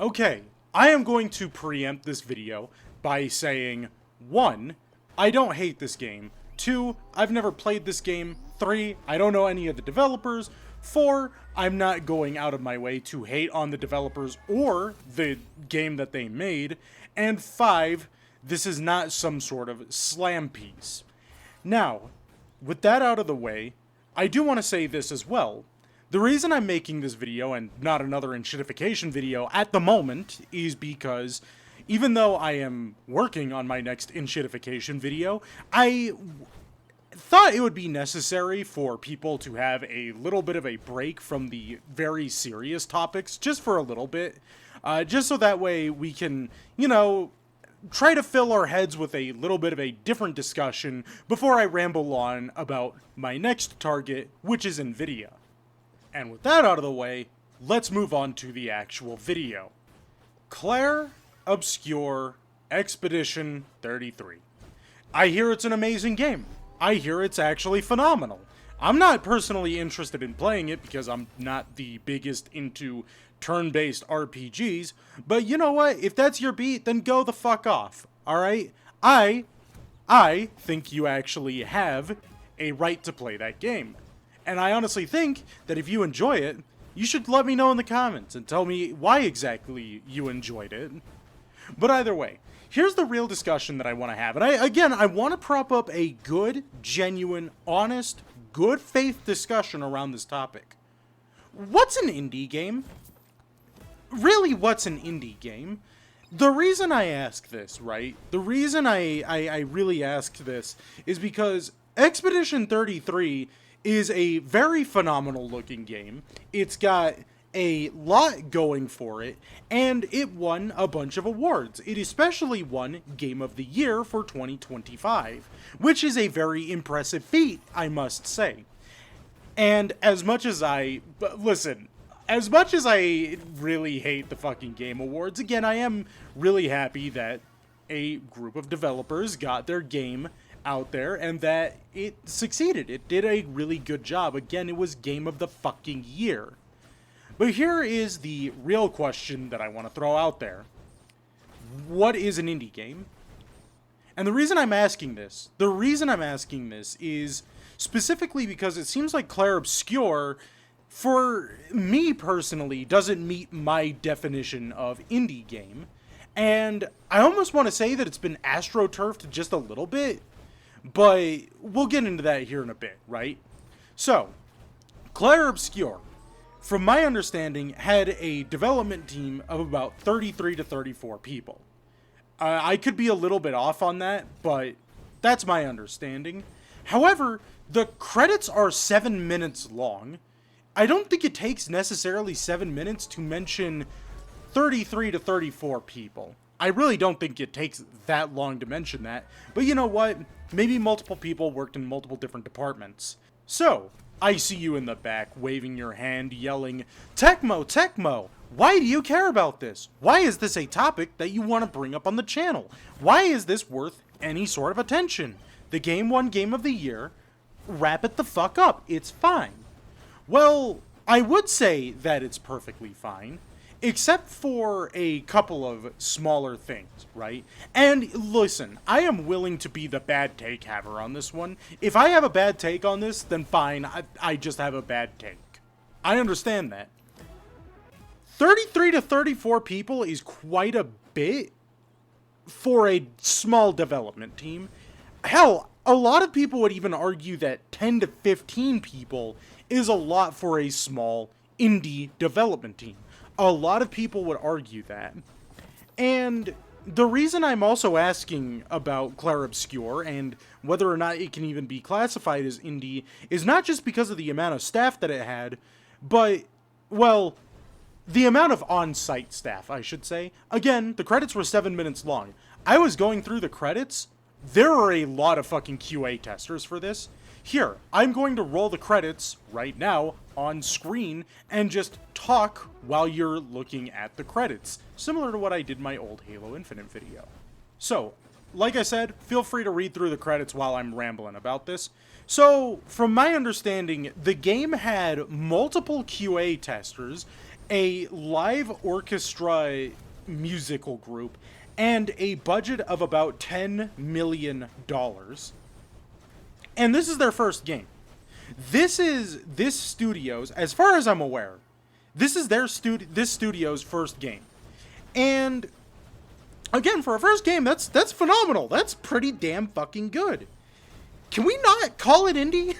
Okay, I am going to preempt this video by saying, 1, I don't hate this game. 2, I've never played this game. 3, I don't know any of the developers. 4, I'm not going out of my way to hate on the developers or the game that they made. And 5, this is not some sort of slam piece. Now, with that out of the way, I do want to say this as well. The reason I'm making this video and not another enshittification video at the moment is because even though I am working on my next enshittification video, I thought it would be necessary for people to have a little bit of a break from the very serious topics just for a little bit, just so that way we can, try to fill our heads with a little bit of a different discussion before I ramble on about my next target, which is NVIDIA. And with that out of the way, let's move on to the actual video. Clair Obscur Expedition 33. I hear it's an amazing game. I hear it's actually phenomenal. I'm not personally interested in playing it because I'm not the biggest into turn-based RPGs, but you know what? If that's your beat, then go the fuck off, alright? I think you actually have a right to play that game. And I honestly think that if you enjoy it, you should let me know in the comments and tell me why exactly you enjoyed it. But either way, here's the real discussion that I want to have. And I want to prop up a good, genuine, honest, good faith discussion around this topic. What's an indie game? Really, what's an indie game? The reason I ask this, right? The reason I really asked this is because Expedition 33 is a very phenomenal looking game. It's got a lot going for it, and it won a bunch of awards. It especially won Game of the Year for 2025, which is a very impressive feat, I must say. And as much as I really hate the fucking Game Awards, again, I am really happy that a group of developers got their game out there and that it succeeded. It did a really good job. Again, it was Game of the fucking Year. But here is the real question that I want to throw out there. What is an indie game? And the reason I'm asking this is specifically because it seems like Clair Obscur, for me personally, doesn't meet my definition of indie game. And I almost want to say that it's been astroturfed just a little bit, but we'll get into that here in a bit, right? So, Clair Obscur, from my understanding, had a development team of about 33 to 34 people. I could be a little bit off on that, but that's my understanding. However, the credits are 7 minutes long. I don't think it takes necessarily 7 minutes to mention 33 to 34 people. I really don't think it takes that long to mention that, but you know what? Maybe multiple people worked in multiple different departments. So, I see you in the back waving your hand, yelling, Techmo, Techmo, why do you care about this? Why is this a topic that you want to bring up on the channel? Why is this worth any sort of attention? The game won Game of the Year. Wrap it the fuck up. It's fine. Well, I would say that it's perfectly fine, except for a couple of smaller things, right? And listen, I am willing to be the bad take haver on this one. If I have a bad take on this, then fine, I just have a bad take. I understand that. 33 to 34 people is quite a bit for a small development team. Hell, a lot of people would even argue that 10 to 15 people is a lot for a small indie development team. A lot of people would argue that. And the reason I'm also asking about Clair Obscur and whether or not it can even be classified as indie is not just because of the amount of staff that it had, but, well, the amount of on-site staff, I should say. Again, the credits were 7 minutes long. I was going through the credits. There are a lot of fucking QA testers for this. Here, I'm going to roll the credits right now on screen and just talk while you're looking at the credits, similar to what I did in my old Halo Infinite video. So, like I said, feel free to read through the credits while I'm rambling about this. So, from my understanding, the game had multiple QA testers, a live orchestra musical group, and a budget of about $10 million. And this is their first game. This studio's, as far as I'm aware, this is this studio's first game. And again, for a first game, that's phenomenal. That's pretty damn fucking good. Can we not call it indie?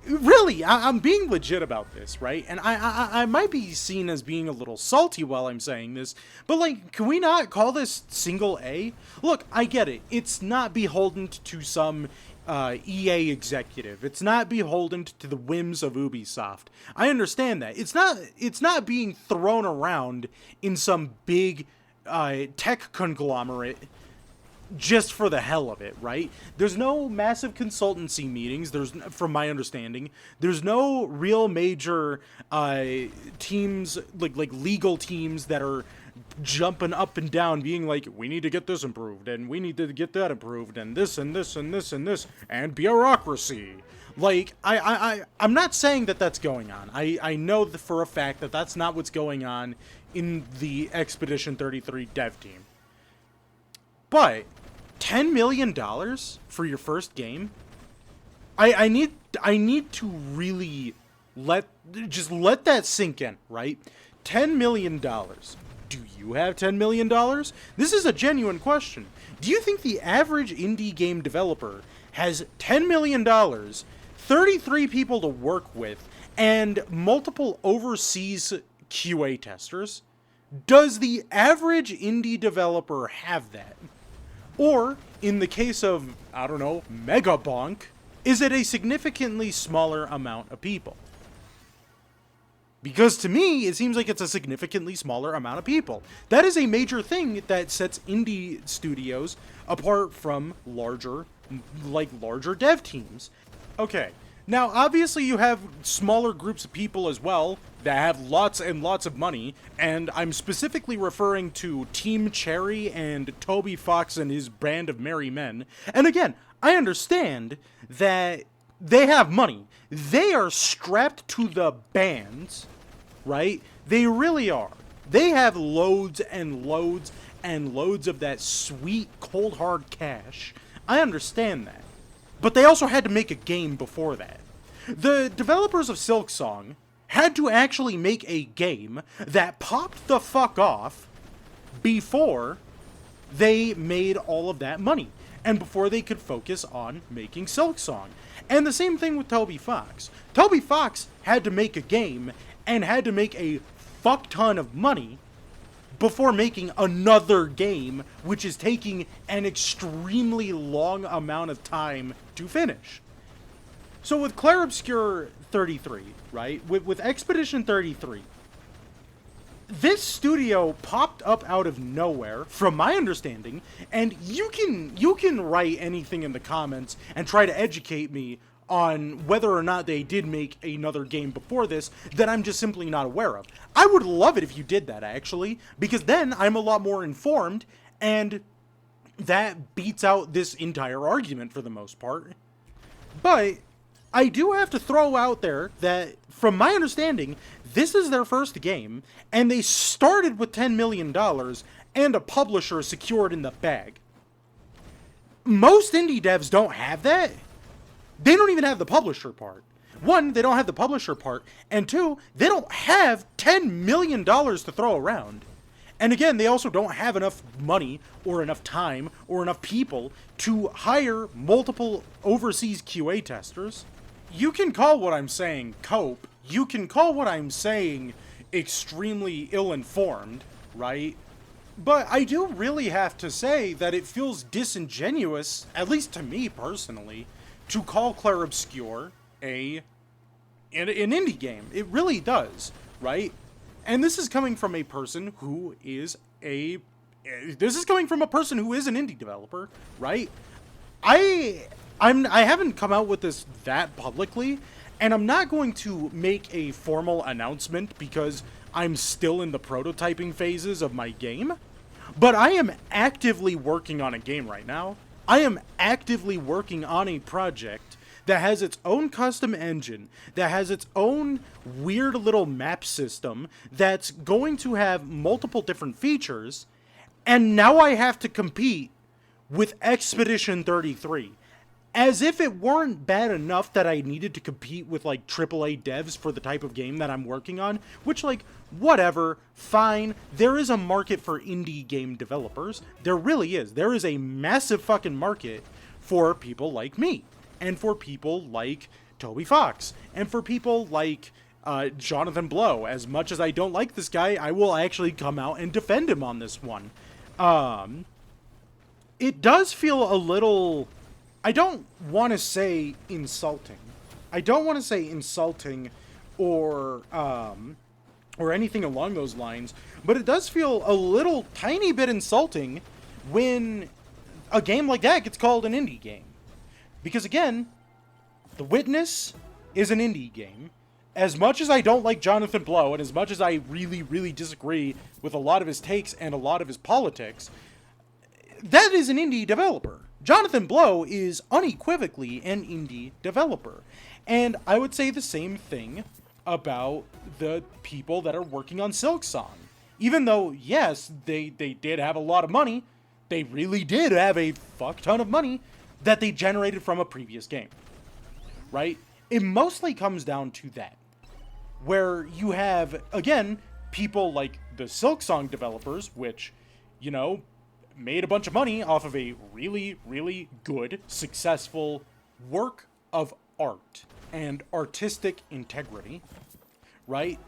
Really, I'm being legit about this, right? And I might be seen as being a little salty while I'm saying this, but like, can we not call this single A? Look, I get it. It's not beholden to some EA executive. It's not beholden to the whims of Ubisoft. I understand that. It's not being thrown around in some big tech conglomerate just for the hell of it, right? There's no massive consultancy meetings. From my understanding, there's no real major teams, like legal teams that are jumping up and down being like, we need to get this improved and we need to get that improved and this and this and this and this and bureaucracy. Like, I'm not saying that that's going on. I know for a fact that that's not what's going on in the Expedition 33 dev team. But $10 million for your first game? I need to really let that sink in, right? $10 million. Do you have $10 million? This is a genuine question. Do you think the average indie game developer has $10 million, 33 people to work with, and multiple overseas QA testers? Does the average indie developer have that? Or, in the case of, I don't know, Megabonk, is it a significantly smaller amount of people? Because to me, it seems like it's a significantly smaller amount of people. That is a major thing that sets indie studios apart from larger dev teams. Okay, now obviously you have smaller groups of people as well that have lots and lots of money, and I'm specifically referring to Team Cherry and Toby Fox and his band of merry men. And again, I understand that they have money. They are strapped to the bands, right? They really are. They have loads and loads and loads of that sweet, cold, hard cash. I understand that. But they also had to make a game before that. The developers of Silksong had to actually make a game that popped the fuck off before they made all of that money, and before they could focus on making Silksong. And the same thing with Toby Fox. Toby Fox had to make a game and had to make a fuck ton of money before making another game, which is taking an extremely long amount of time to finish. So with Clair Obscur 33, right? With Expedition 33, this studio popped up out of nowhere, from my understanding, and you can write anything in the comments and try to educate me on whether or not they did make another game before this that I'm just simply not aware of. I would love it if you did that, actually, because then I'm a lot more informed, and that beats out this entire argument for the most part. But I do have to throw out there that, from my understanding, this is their first game, and they started with $10 million and a publisher secured in the bag. Most indie devs don't have that. They don't even have the publisher part. One, they don't have the publisher part, and two, they don't have $10 million to throw around. And again, they also don't have enough money, or enough time, or enough people to hire multiple overseas QA testers. You can call what I'm saying cope. You can call what I'm saying extremely ill-informed, right? But I do really have to say that it feels disingenuous, at least to me personally, to call Clair Obscur an indie game. It really does, right? And this is coming from a person who is an indie developer, right? I haven't come out with this that publicly, and I'm not going to make a formal announcement because I'm still in the prototyping phases of my game, but I am actively working on a game right now. I am actively working on a project that has its own custom engine, that has its own weird little map system, that's going to have multiple different features, and now I have to compete with Expedition 33. As if it weren't bad enough that I needed to compete with, like, AAA devs for the type of game that I'm working on, which, like, whatever, fine. There is a market for indie game developers. There really is. There is a massive fucking market for people like me, and for people like Toby Fox, and for people like Jonathan Blow. As much as I don't like this guy, I will actually come out and defend him on this one. It does feel a little... I don't want to say insulting. I don't want to say insulting or anything along those lines, but it does feel a little tiny bit insulting when a game like that gets called an indie game. Because again, The Witness is an indie game. As much as I don't like Jonathan Blow, and as much as I really, really disagree with a lot of his takes and a lot of his politics, that is an indie developer. Jonathan Blow is unequivocally an indie developer. And I would say the same thing about the people that are working on Silksong. Even though, yes, they did have a lot of money, they really did have a fuck ton of money that they generated from a previous game. Right? It mostly comes down to that. Where you have, again, people like the Silksong developers, which, you know, made a bunch of money off of a really, really good, successful work of art and artistic integrity, right?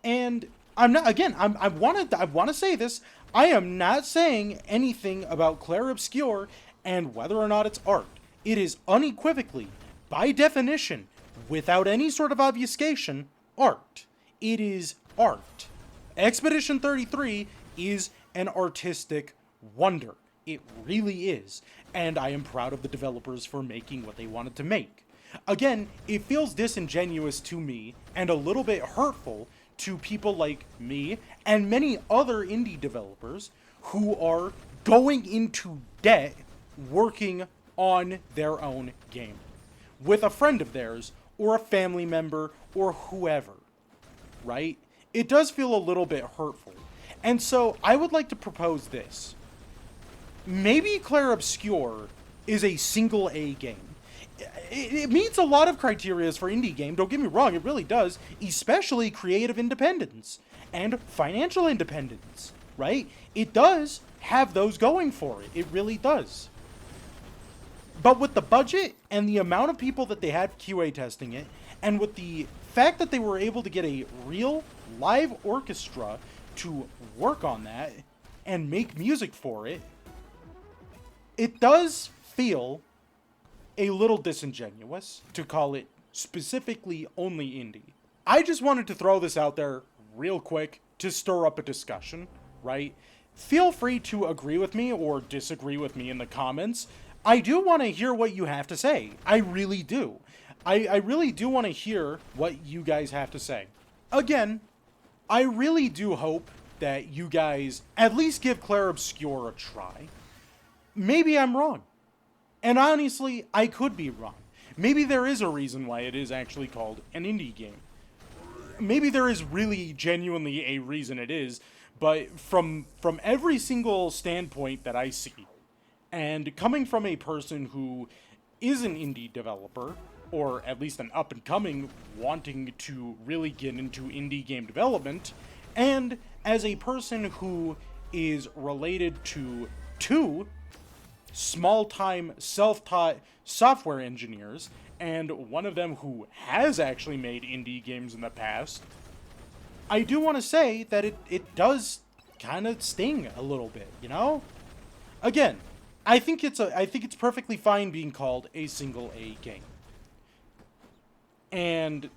And I'm not, again, I want to say this, I am not saying anything about Clair Obscur and whether or not it's art. It is unequivocally, by definition, without any sort of obfuscation, art. It is art. Expedition 33 is an artistic wonder. It really is. And I am proud of the developers for making what they wanted to make. Again, it feels disingenuous to me and a little bit hurtful to people like me and many other indie developers who are going into debt working on their own game with a friend of theirs or a family member or whoever, right? It does feel a little bit hurtful. And so I would like to propose this. Maybe Clair Obscur is a single A game. It meets a lot of criteria for indie game, don't get me wrong, it really does, especially creative independence and financial independence, right? It does have those going for it, it really does. But with the budget and the amount of people that they had QA testing it, and with the fact that they were able to get a real live orchestra to work on that and make music for it, it does feel a little disingenuous to call it specifically only indie. I just wanted to throw this out there real quick to stir up a discussion, right? Feel free to agree with me or disagree with me in the comments. I do want to hear what you have to say. I really do. I really do want to hear what you guys have to say. Again, I really do hope that you guys at least give Clair Obscur a try. Maybe I'm wrong. And honestly, I could be wrong. Maybe there is a reason why it is actually called an indie game. Maybe there is really genuinely a reason it is, but from every single standpoint that I see, and coming from a person who is an indie developer, or at least an up-and-coming wanting to really get into indie game development, and as a person who is related to two small-time, self-taught software engineers, and one of them who has actually made indie games in the past, I do want to say that it does kind of sting a little bit, you know? Again, I think it's perfectly fine being called a single A game. And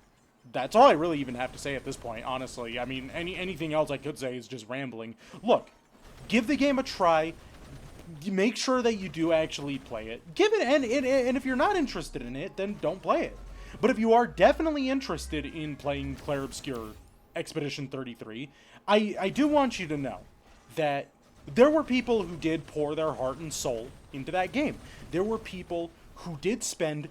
that's all I really even have to say at this point, honestly. I mean, anything else I could say is just rambling. Look, give the game a try. Make sure that you do actually play it. Give it, and if you're not interested in it, then don't play it. But if you are definitely interested in playing Clair Obscur Expedition 33, I do want you to know that there were people who did pour their heart and soul into that game. There were people who did spend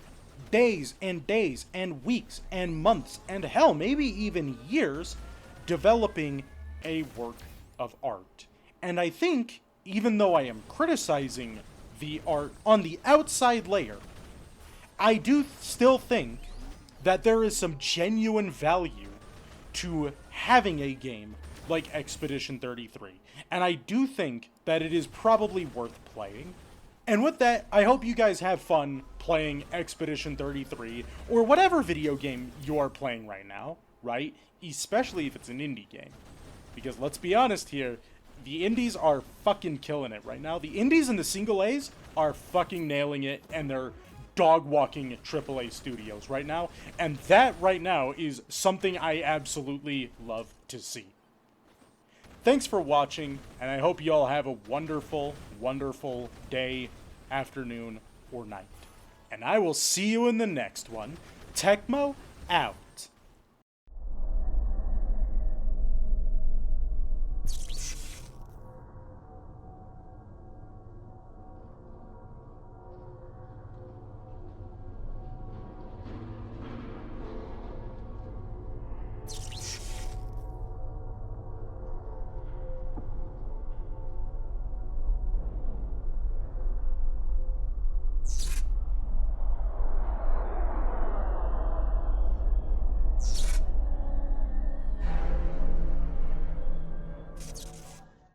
days and days and weeks and months and hell, maybe even years developing a work of art. And I think, even though I am criticizing the art on the outside layer, I do still think that there is some genuine value to having a game like Expedition 33. And I do think that it is probably worth playing. And with that, I hope you guys have fun playing Expedition 33, or whatever video game you are playing right now, right? Especially if it's an indie game. Because let's be honest here, the indies are fucking killing it right now. The indies and the single A's are fucking nailing it, and they're dog-walking AAA studios right now. And that right now is something I absolutely love to see. Thanks for watching, and I hope you all have a wonderful, wonderful day, afternoon, or night. And I will see you in the next one. Techmo, out.